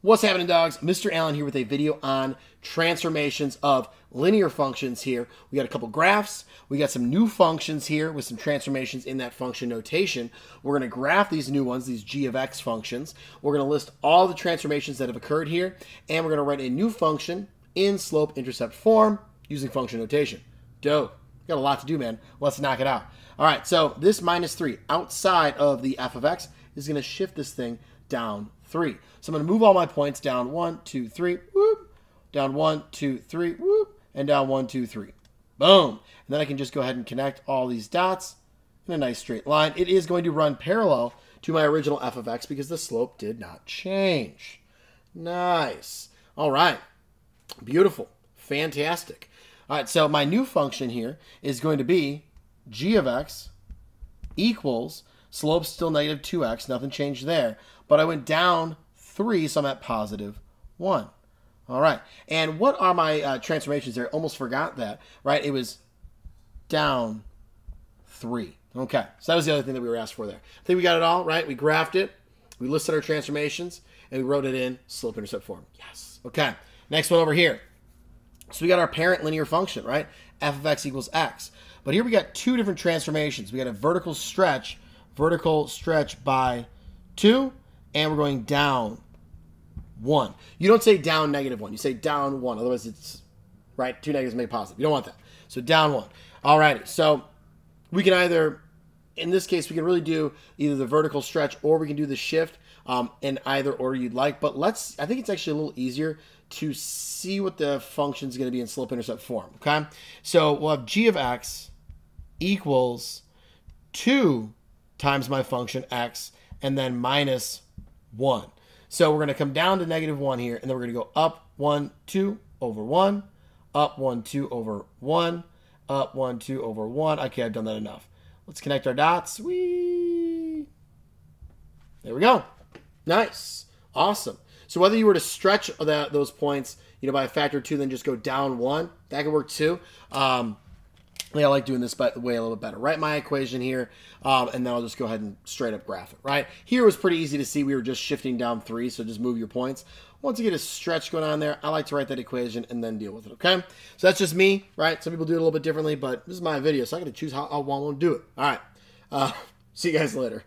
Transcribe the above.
What's happening, dogs? Mr. Allen here with a video on transformations of linear functions here. We got a couple graphs. We got some new functions here with some transformations in that function notation. We're going to graph these new ones, these g of x functions. We're going to list all the transformations that have occurred here, and we're going to write a new function in slope-intercept form using function notation. Dope. Got a lot to do, man. Let's knock it out. All right, so this minus 3 outside of the f of x is going to shift this thing down 3. So I'm going to move all my points down 1, 2, 3, whoop, down 1, 2, 3, whoop, and down 1, 2, 3. Boom. And then I can just go ahead and connect all these dots in a nice straight line. It is going to run parallel to my original f of x because the slope did not change. Nice. All right. Beautiful. Fantastic. All right, so my new function here is going to be g of x equals, slope's still negative 2x, nothing changed there, but I went down 3, so I'm at positive 1. All right, and what are my transformations there? Almost forgot that, right? It was down 3. Okay, so that was the other thing that we were asked for there. I think we got it all, right? We graphed it, we listed our transformations, and we wrote it in slope-intercept form. Yes. Okay, next one over here. So we got our parent linear function, right? F of x equals x. But here we got two different transformations. We got a vertical stretch by 2, and we're going down 1. You don't say down negative 1. You say down 1. Otherwise, it's, right, 2 negatives make positive. You don't want that. So down 1. Alrighty. So we can either, in this case, we can really do either the vertical stretch or we can do the shift in either order you'd like. But I think it's actually a little easier to see what the function is going to be in slope-intercept form, okay? So we'll have g of x equals 2 times my function x, and then minus 1. So we're going to come down to negative 1 here, and then we're going to go up 1, 2 over 1, up 1, 2 over 1, up 1, 2 over 1. Okay, I've done that enough. Let's connect our dots. Whee! There we go. Nice. Awesome. So whether you were to stretch those points, by a factor of 2, then just go down 1, that could work too. I like doing this way a little bit better. Write my equation here, and then I'll just go ahead and straight up graph it, right? Here it was pretty easy to see. We were just shifting down 3, so just move your points. Once you get a stretch going on there, I like to write that equation and then deal with it, okay? So that's just me, right? Some people do it a little bit differently, but this is my video, so I got to choose how I want to do it. All right. See you guys later.